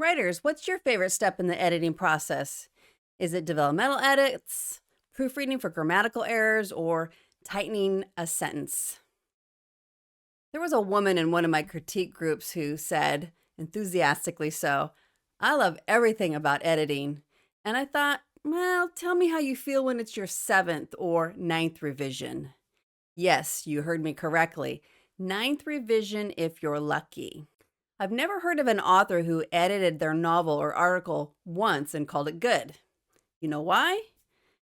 Writers, what's your favorite step in the editing process? Is it developmental edits, proofreading for grammatical errors, or tightening a sentence? There was a woman in one of my critique groups who said, enthusiastically so, "I love everything about editing." And I thought, well, tell me how you feel when it's your seventh or ninth revision. Yes, you heard me correctly. Ninth revision if you're lucky. I've never heard of an author who edited their novel or article once and called it good. You know why?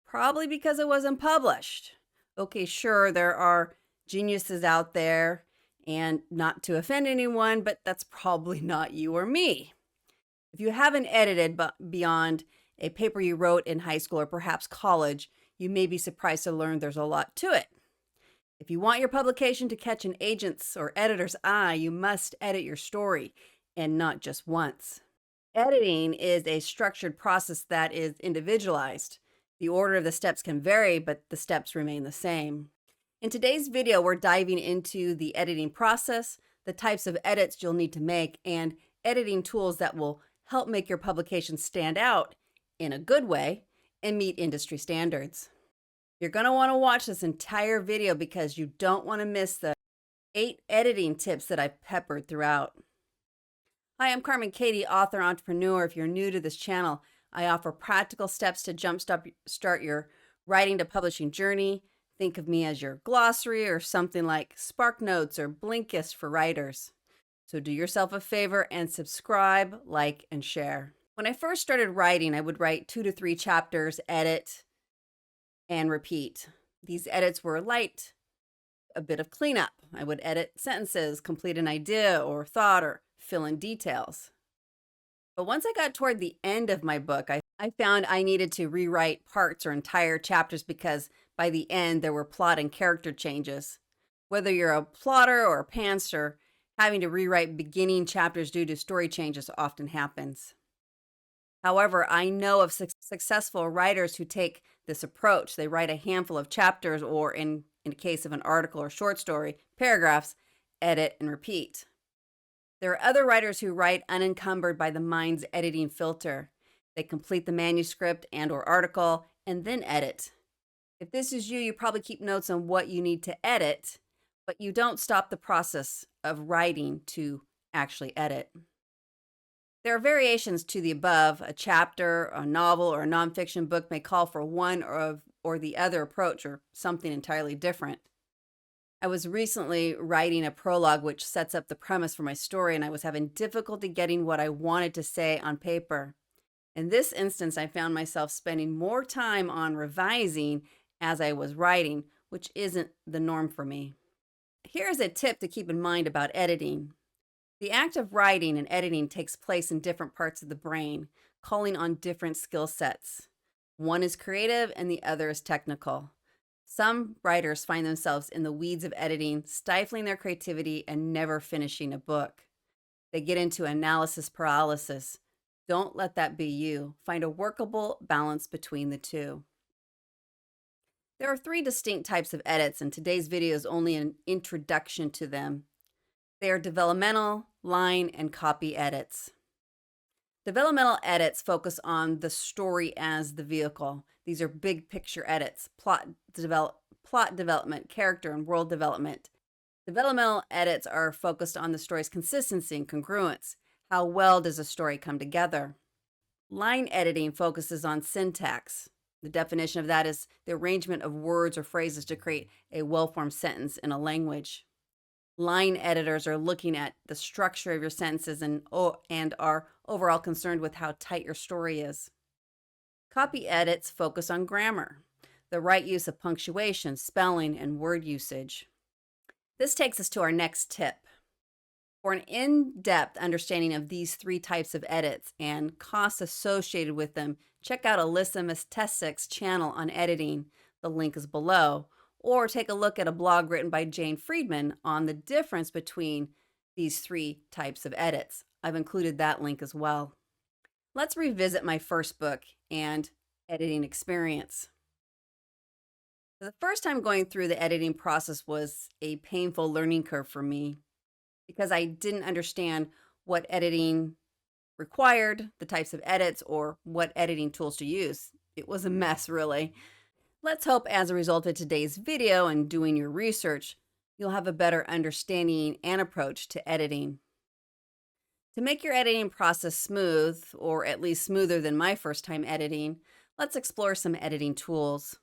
Probably because it wasn't published. Okay, sure, there are geniuses out there, and not to offend anyone, but that's probably not you or me. If you haven't edited beyond a paper you wrote in high school or perhaps college, you may be surprised to learn there's a lot to it. If you want your publication to catch an agent's or editor's eye, you must edit your story, and not just once. Editing is a structured process that is individualized. The order of the steps can vary, but the steps remain the same. In today's video, we're diving into the editing process, the types of edits you'll need to make, and editing tools that will help make your publication stand out in a good way and meet industry standards. You're going to want to watch this entire video because you don't want to miss the 8 editing tips that I've peppered throughout. Hi, I'm Carmen Cady, author, entrepreneur. If you're new to this channel, I offer practical steps to jumpstart your writing to publishing journey. Think of me as your glossary or something like SparkNotes or Blinkist for writers. So do yourself a favor and subscribe, like, and share. When I first started writing, I would write 2 to 3 chapters, edit, and repeat. These edits were light, a bit of cleanup. I would edit sentences, complete an idea or thought, or fill in details. But once I got toward the end of my book, I found I needed to rewrite parts or entire chapters because by the end there were plot and character changes. Whether you're a plotter or a pantser, having to rewrite beginning chapters due to story changes often happens. However, I know of successful writers who take this approach. They write a handful of chapters, or in the case of an article or short story, paragraphs, edit and repeat. There are other writers who write unencumbered by the mind's editing filter. They complete the manuscript and or article and then edit. If this is you, you probably keep notes on what you need to edit, but you don't stop the process of writing to actually edit. There are variations to the above. A chapter, a novel, or a nonfiction book may call for one or the other approach or something entirely different. I was recently writing a prologue which sets up the premise for my story, and I was having difficulty getting what I wanted to say on paper. In this instance, I found myself spending more time on revising as I was writing, which isn't the norm for me. Here's a tip to keep in mind about editing. The act of writing and editing takes place in different parts of the brain, calling on different skill sets. One is creative and the other is technical. Some writers find themselves in the weeds of editing, stifling their creativity and never finishing a book. They get into analysis paralysis. Don't let that be you. Find a workable balance between the two. There are 3 distinct types of edits, and today's video is only an introduction to them. They are developmental, line, and copy edits. Developmental edits focus on the story as the vehicle. These are big picture edits, plot development, character, and world development. Developmental edits are focused on the story's consistency and congruence. How well does a story come together? Line editing focuses on syntax. The definition of that is the arrangement of words or phrases to create a well-formed sentence in a language. Line editors are looking at the structure of your sentences and are overall concerned with how tight your story is. Copy edits focus on grammar, the right use of punctuation, spelling, and word usage. This takes us to our next tip. For an in-depth understanding of these 3 types of edits and costs associated with them, check out Alyssa Mistessek's channel on editing. The link is below. Or take a look at a blog written by Jane Friedman on the difference between these 3 types of edits. I've included that link as well. Let's revisit my first book and editing experience. The first time going through the editing process was a painful learning curve for me because I didn't understand what editing required, the types of edits, or what editing tools to use. It was a mess, really. Let's hope as a result of today's video and doing your research, you'll have a better understanding and approach to editing. To make your editing process smooth, or at least smoother than my first time editing, let's explore some editing tools.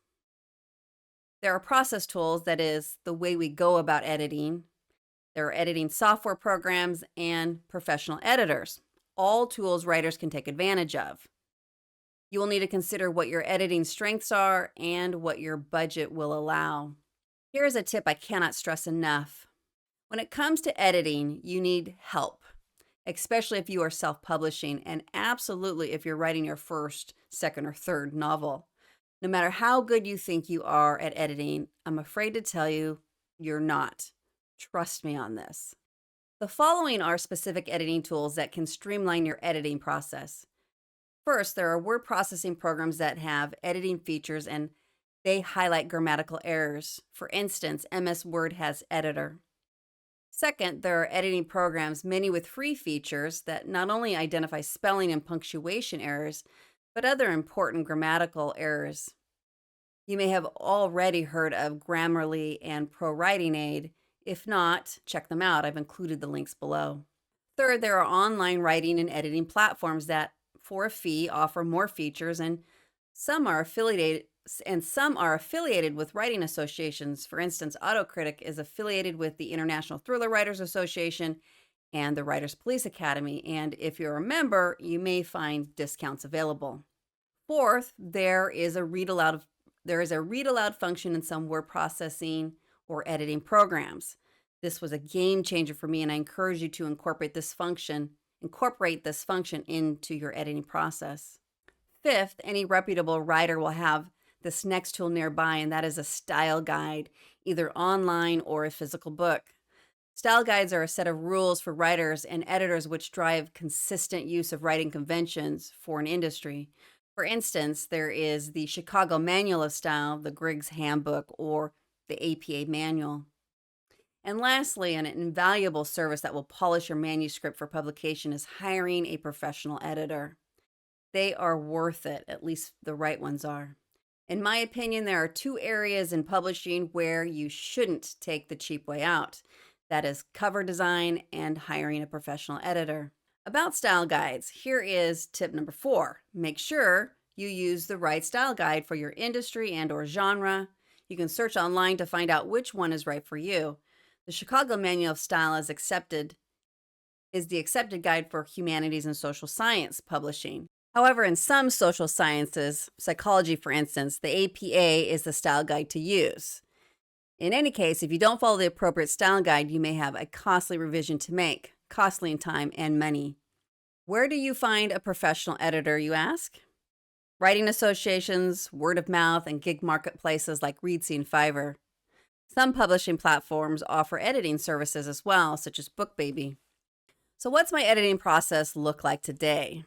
There are process tools, that is, the way we go about editing. There are editing software programs and professional editors, all tools writers can take advantage of. You will need to consider what your editing strengths are and what your budget will allow. Here's a tip I cannot stress enough. When it comes to editing, you need help, especially if you are self-publishing, and absolutely if you're writing your first, second, or third novel. No matter how good you think you are at editing, I'm afraid to tell you, you're not. Trust me on this. The following are specific editing tools that can streamline your editing process. First, there are word processing programs that have editing features and they highlight grammatical errors. For instance, MS Word has Editor. Second, there are editing programs, many with free features, that not only identify spelling and punctuation errors, but other important grammatical errors. You may have already heard of Grammarly and Pro Writing Aid. If not, check them out. I've included the links below. Third, there are online writing and editing platforms that, for a fee, offer more features, and some are affiliated with writing associations. For instance, Autocritic is affiliated with the International Thriller Writers Association and the Writers Police Academy, and if you're a member, you may find discounts available. Fourth, there is a read aloud function in some word processing or editing programs. This was a game changer for me, and I encourage you to incorporate this function into your editing process. Fifth, any reputable writer will have this next tool nearby, and that is a style guide, either online or a physical book. Style guides are a set of rules for writers and editors which drive consistent use of writing conventions for an industry. For instance, there is the Chicago Manual of Style, the Griggs Handbook, or the APA Manual. And lastly, an invaluable service that will polish your manuscript for publication is hiring a professional editor. They are worth it, at least the right ones are. In my opinion, there are two areas in publishing where you shouldn't take the cheap way out. That is cover design and hiring a professional editor. About style guides, here is tip number 4. Make sure you use the right style guide for your industry and/or genre. You can search online to find out which one is right for you. The Chicago Manual of Style is the accepted guide for humanities and social science publishing. However, in some social sciences, psychology for instance, the APA is the style guide to use. In any case, if you don't follow the appropriate style guide, you may have a costly revision to make, costly in time and money. Where do you find a professional editor, you ask? Writing associations, word of mouth, and gig marketplaces like Reedsy and Fiverr. Some publishing platforms offer editing services as well, such as BookBaby. So what's my editing process look like today?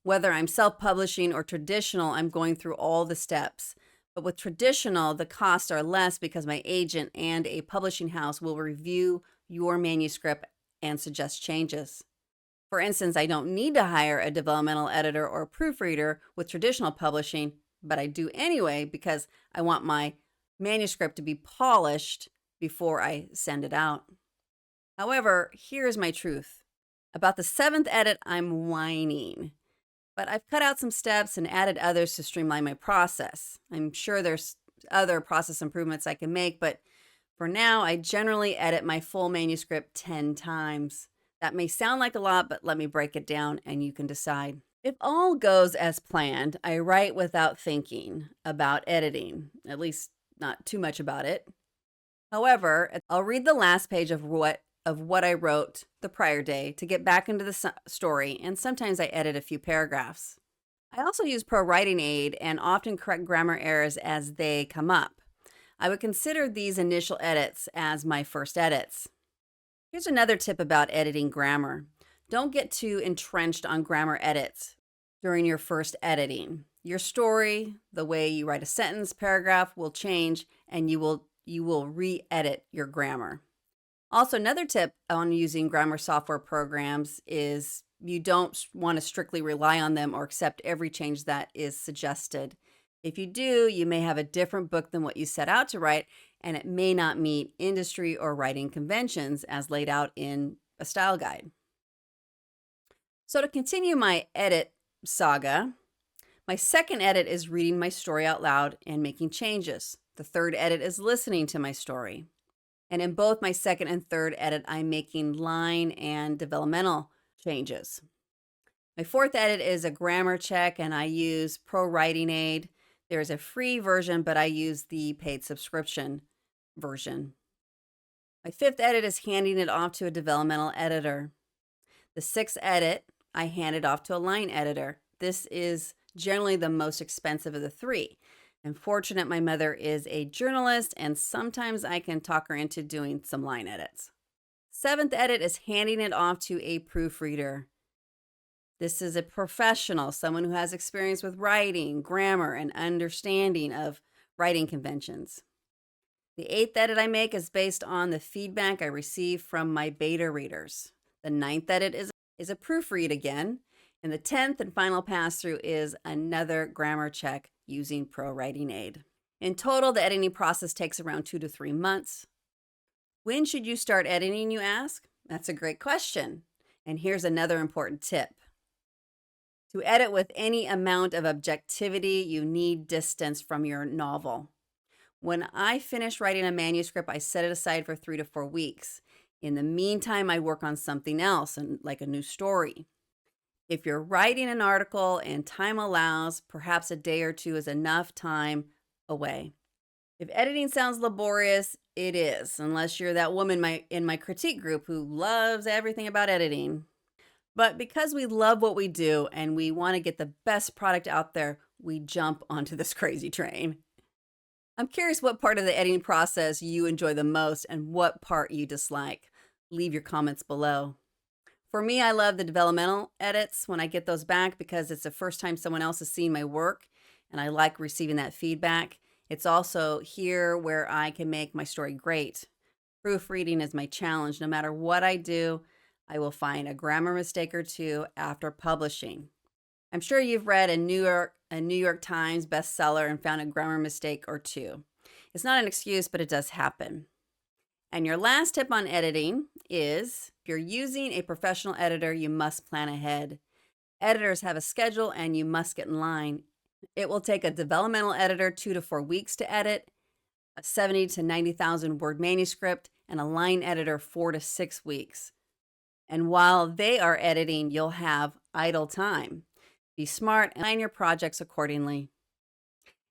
Whether I'm self-publishing or traditional, I'm going through all the steps. But with traditional, the costs are less because my agent and a publishing house will review your manuscript and suggest changes. For instance, I don't need to hire a developmental editor or proofreader with traditional publishing, but I do anyway because I want my manuscript to be polished before I send it out. However, here's my truth. About the 7th edit, I'm whining. But I've cut out some steps and added others to streamline my process. I'm sure there's other process improvements I can make, but for now, I generally edit my full manuscript 10 times. That may sound like a lot, but let me break it down and you can decide. If all goes as planned, I write without thinking about editing, at least not too much about it. However, I'll read the last page of what I wrote the prior day to get back into the story, and sometimes I edit a few paragraphs. I also use Pro Writing Aid and often correct grammar errors as they come up. I would consider these initial edits as my first edits. Here's another tip about editing grammar. Don't get too entrenched on grammar edits during your first editing. Your story, the way you write a sentence, paragraph will change, and you will re-edit your grammar. Also, another tip on using grammar software programs is you don't want to strictly rely on them or accept every change that is suggested. If you do, you may have a different book than what you set out to write, and it may not meet industry or writing conventions as laid out in a style guide. So to continue my edit saga, my second edit is reading my story out loud and making changes. The third edit is listening to my story. And in both my second and third edit, I'm making line and developmental changes. My fourth edit is a grammar check, and I use Pro Writing Aid. There's a free version, but I use the paid subscription version. My fifth edit is handing it off to a developmental editor. The sixth edit, I hand it off to a line editor. This is generally the most expensive of the three. I'm fortunate my mother is a journalist, and sometimes I can talk her into doing some line edits. Seventh edit is handing it off to a proofreader. This is a professional, someone who has experience with writing, grammar, and understanding of writing conventions. The eighth edit I make is based on the feedback I receive from my beta readers. The ninth edit is a proofread again. And the 10th and final pass-through is another grammar check using Pro Writing Aid. In total, the editing process takes around 2 to 3 months. When should you start editing, you ask? That's a great question. And here's another important tip. To edit with any amount of objectivity, you need distance from your novel. When I finish writing a manuscript, I set it aside for 3 to 4 weeks. In the meantime, I work on something else, like a new story. If you're writing an article and time allows, perhaps a day or two is enough time away. If editing sounds laborious, it is, unless you're that woman in my critique group who loves everything about editing. But because we love what we do and we want to get the best product out there, we jump onto this crazy train. I'm curious what part of the editing process you enjoy the most and what part you dislike. Leave your comments below. For me, I love the developmental edits when I get those back because it's the first time someone else has seen my work, and I like receiving that feedback. It's also here where I can make my story great. Proofreading is my challenge. No matter what I do, I will find a grammar mistake or two after publishing. I'm sure you've read a New York Times bestseller and found a grammar mistake or two. It's not an excuse, but it does happen. And your last tip on editing is, if you're using a professional editor, you must plan ahead. Editors have a schedule and you must get in line. It will take a developmental editor 2 to 4 weeks to edit, a 70 to 90,000 word manuscript, and a line editor 4 to 6 weeks. And while they are editing, you'll have idle time. Be smart and plan your projects accordingly.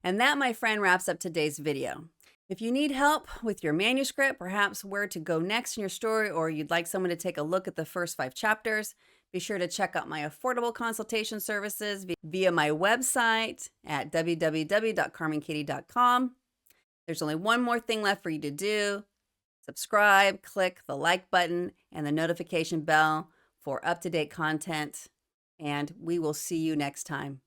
And that, my friend, wraps up today's video. If you need help with your manuscript, perhaps where to go next in your story, or you'd like someone to take a look at the first 5 chapters, be sure to check out my affordable consultation services via my website at www.carmencady.com. There's only one more thing left for you to do. Subscribe, click the like button and the notification bell for up-to-date content, and we will see you next time.